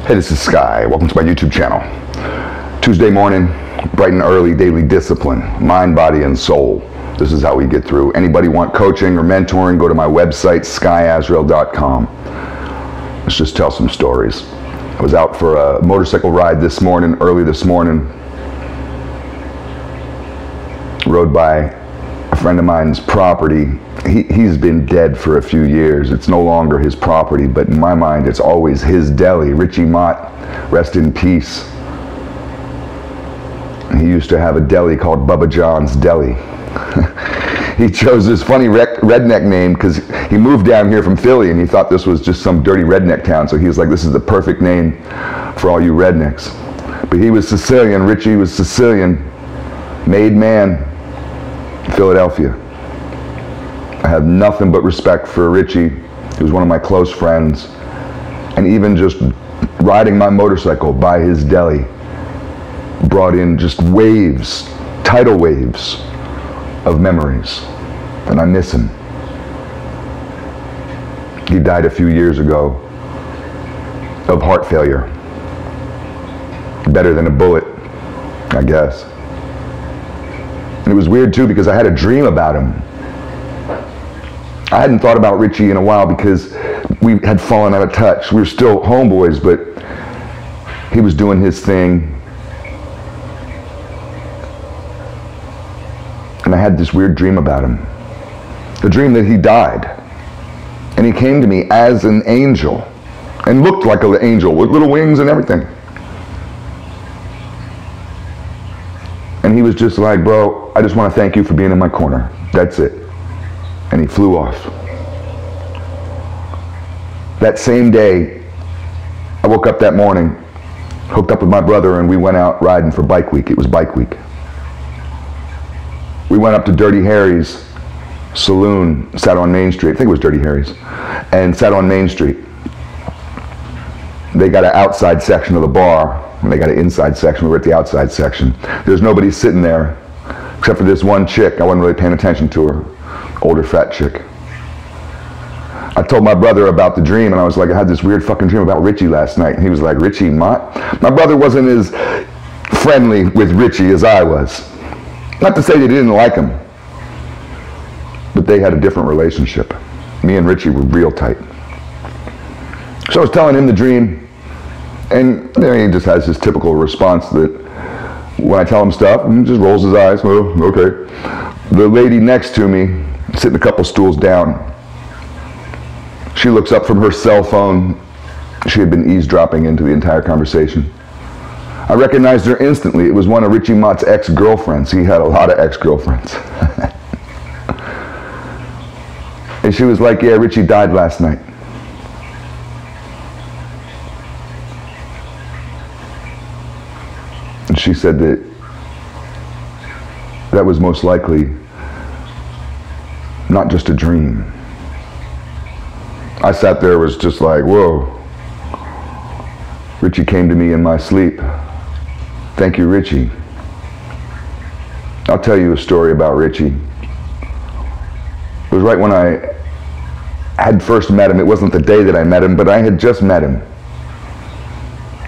Hey, this is Sky. Welcome to my YouTube channel. Tuesday morning, bright and early, daily discipline, mind, body, and soul. This is how we get through. Anybody want coaching or mentoring, go to my website, skyazrael.com. Let's just tell some stories. I was out for a motorcycle ride this morning, early this morning. Rode by a friend of mine's property. He's been dead for a few years. It's no longer his property, but in my mind, it's always his deli. Ritchie Mott, rest in peace. He used to have a deli called Bubba John's Deli. He chose this funny redneck name because he moved down here from Philly and he thought this was just some dirty redneck town. So he was like, this is the perfect name for all you rednecks. But he was Sicilian. Ritchie was Sicilian. Made man. Philadelphia. I have nothing but respect for Ritchie. He was one of my close friends. And even just riding my motorcycle by his deli brought in just waves, tidal waves of memories. And I miss him. He died a few years ago of heart failure. Better than a bullet, I guess. And it was weird too because I had a dream about him. I hadn't thought about Ritchie in a while because we had fallen out of touch. We were still homeboys, but he was doing his thing. And I had this weird dream about him. The dream that he died. And he came to me as an angel. And looked like an angel with little wings and everything. And he was just like, bro, I just want to thank you for being in my corner. That's it. And he flew off. That same day, I woke up that morning, hooked up with my brother, and we went out riding for Bike Week. It was Bike Week. We went up to Dirty Harry's saloon, sat on Main Street. I think it was Dirty Harry's. And sat on Main Street. They got an outside section of the bar, and they got an inside section. We were at the outside section. There's nobody sitting there, except for this one chick. I wasn't really paying attention to her. Older, fat chick. I told my brother about the dream, and I was like, I had this weird fucking dream about Ritchie last night. And he was like, Ritchie Mott? My brother wasn't as friendly with Ritchie as I was. Not to say they didn't like him, but they had a different relationship. Me and Ritchie were real tight. So I was telling him the dream, and he just has his typical response that when I tell him stuff, he just rolls his eyes. Oh, okay. The lady next to me, sitting a couple stools down, she looks up from her cell phone. She had been eavesdropping into the entire conversation. I recognized her instantly. It was one of Ritchie Mott's ex-girlfriends. He had a lot of ex-girlfriends. And she was like, yeah, Ritchie died last night. And she said that that was most likely not just a dream. I sat there, was just like, whoa. Ritchie came to me in my sleep. Thank you, Ritchie. I'll tell you a story about Ritchie. It was right when I had first met him. It wasn't the day that I met him, but I had just met him.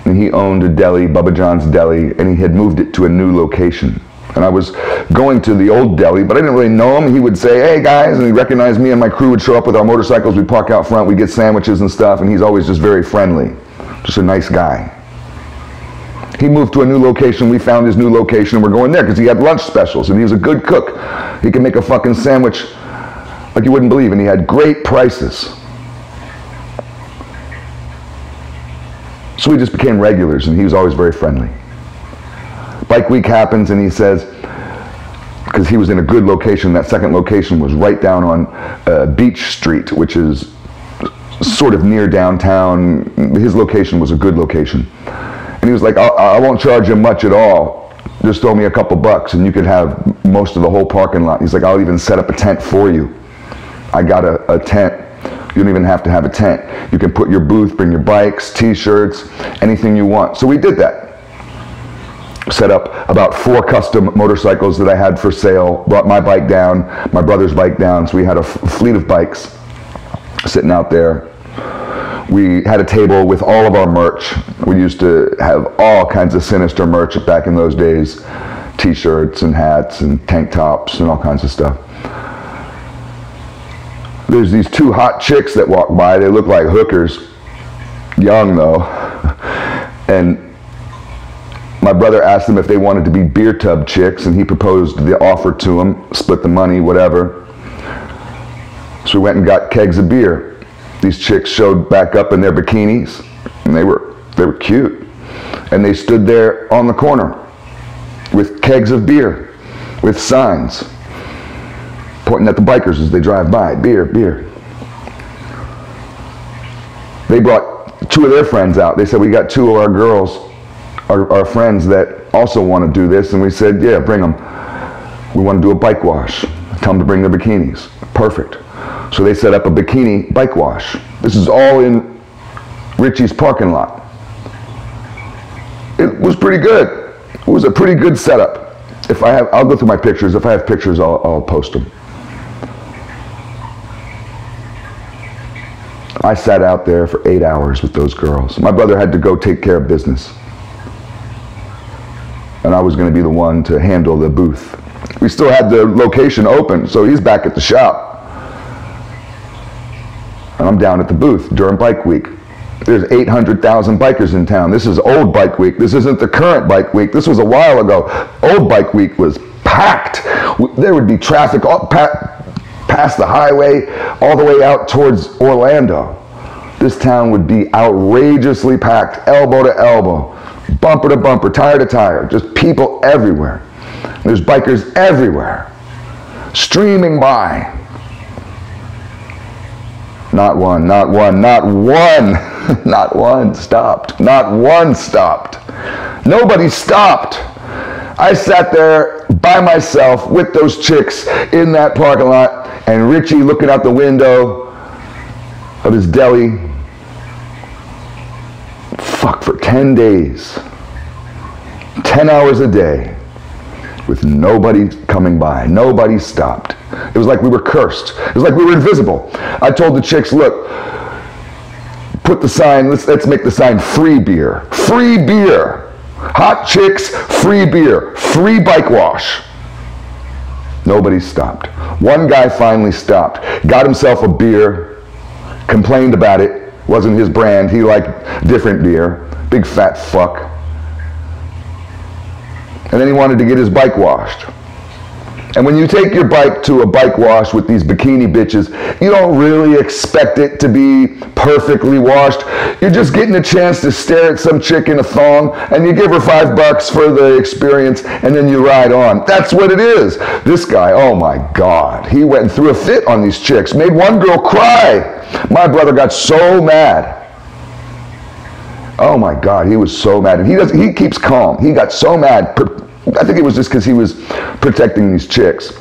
And he owned a deli, Bubba John's Deli, and he had moved it to a new location. And I was going to the old deli, but I didn't really know him. He would say, hey guys, and he'd recognize me, and my crew would show up with our motorcycles. We'd park out front, we'd get sandwiches and stuff, and he's always just very friendly. Just a nice guy. He moved to a new location. We found his new location, and we're going there because he had lunch specials, and he was a good cook. He could make a fucking sandwich like you wouldn't believe, and he had great prices. So we just became regulars, and he was always very friendly. Bike Week happens, and he says, because he was in a good location, that second location was right down on Beach Street, which is sort of near downtown. His location was a good location. And he was like, I won't charge you much at all. Just throw me a couple bucks and you could have most of the whole parking lot. He's like, I'll even set up a tent for you. I got a tent. You don't even have to have a tent. You can put your booth, bring your bikes, t-shirts, anything you want. So we did that. Set up about 4 custom motorcycles that I had for sale. Brought my bike down, my brother's bike down. So we had a fleet of bikes sitting out there. We had a table with all of our merch. We used to have all kinds of sinister merch back in those days. T-shirts and hats and tank tops and all kinds of stuff. There's these two hot chicks that walk by. They look like hookers. Young though. And my brother asked them if they wanted to be beer tub chicks, and he proposed the offer to them, split the money, whatever. So we went and got kegs of beer. These chicks showed back up in their bikinis, and they were cute. And they stood there on the corner with kegs of beer, with signs, pointing at the bikers as they drive by, beer, beer. They brought two of their friends out. They said, we got two of our girls, our friends that also want to do this. And we said, yeah, bring them. We want to do a bike wash. Tell them to bring their bikinis. Perfect. So they set up a bikini bike wash. This is all in Ritchie's parking lot. It was pretty good. It was a pretty good setup. I'll go through my pictures. If I have pictures, I'll post them. I sat out there for 8 hours with those girls. My brother had to go take care of business. And I was going to be the one to handle the booth. We still had the location open, so he's back at the shop. And I'm down at the booth during Bike Week. There's 800,000 bikers in town. This is old Bike Week. This isn't the current Bike Week. This was a while ago. Old Bike Week was packed. There would be traffic all past the highway all the way out towards Orlando. This town would be outrageously packed, elbow to elbow, bumper to bumper, tire to tire, just people everywhere. There's bikers everywhere, streaming by. Not one, not one, not one, not one stopped. Not one stopped. Nobody stopped. I sat there by myself with those chicks in that parking lot, and Ritchie looking out the window of his deli. Fuck, for 10 days. 10 hours a day. With nobody coming by. Nobody stopped. It was like we were cursed. It was like we were invisible. I told the chicks, look, put the sign, let's make the sign free beer. Free beer. Hot chicks, free beer. Free bike wash. Nobody stopped. One guy finally stopped. Got himself a beer. Complained about it. Wasn't his brand. He liked different beer. Big fat fuck. And then he wanted to get his bike washed. And when you take your bike to a bike wash with these bikini bitches, you don't really expect it to be perfectly washed. You're just getting a chance to stare at some chick in a thong, and you give her $5 for the experience, and then you ride on. That's what it is. This guy, oh my God, he went and threw a fit on these chicks, made one girl cry. My brother got so mad. Oh my God, he was so mad. And he keeps calm. He got so mad. I think it was just because he was protecting these chicks.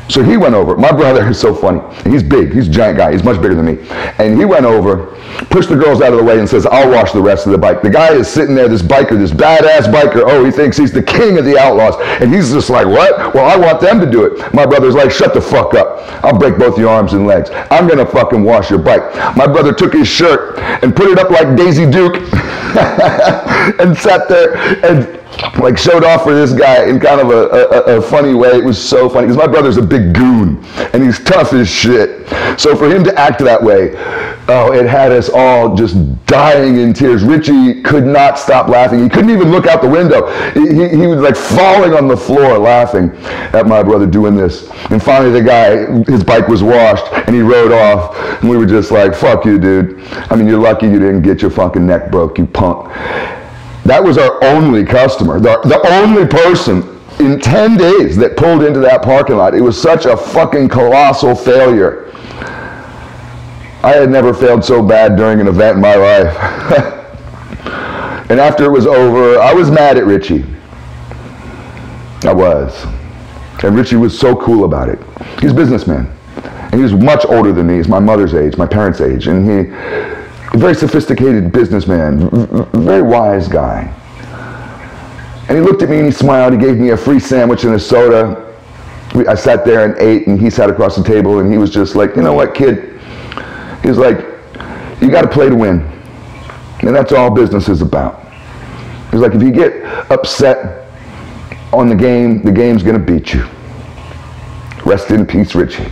So he went over. My brother is so funny. He's big. He's a giant guy. He's much bigger than me. And he went over, pushed the girls out of the way, and says, I'll wash the rest of the bike. The guy is sitting there, this biker, this badass biker. Oh, he thinks he's the king of the outlaws. And he's just like, what? Well, I want them to do it. My brother's like, shut the fuck up. I'll break both your arms and legs. I'm going to fucking wash your bike. My brother took his shirt and put it up like Daisy Duke and sat there and like showed off for this guy in kind of a funny way. It was so funny because my brother's a big goon and he's tough as shit. So for him to act that way, oh, it had us all just dying in tears. Ritchie could not stop laughing. He couldn't even look out the window. He was like falling on the floor laughing at my brother doing this. And finally the guy, his bike was washed and he rode off and we were just like, fuck you, dude. I mean, you're lucky you didn't get your fucking neck broke, you punk. That was our only customer, the only person in 10 days that pulled into that parking lot. It was such a fucking colossal failure. I had never failed so bad during an event in my life. And after it was over, I was mad at Ritchie. I was. And Ritchie was so cool about it. He's a businessman. And he was much older than me. He's my mother's age, my parents' age. And a very sophisticated businessman, very wise guy. And he looked at me and he smiled. He gave me a free sandwich and a soda. I sat there and ate, and he sat across the table, and he was just like, you know what, kid? He's like, you got to play to win. And that's all business is about. He's like, if you get upset on the game's going to beat you. Rest in peace, Ritchie.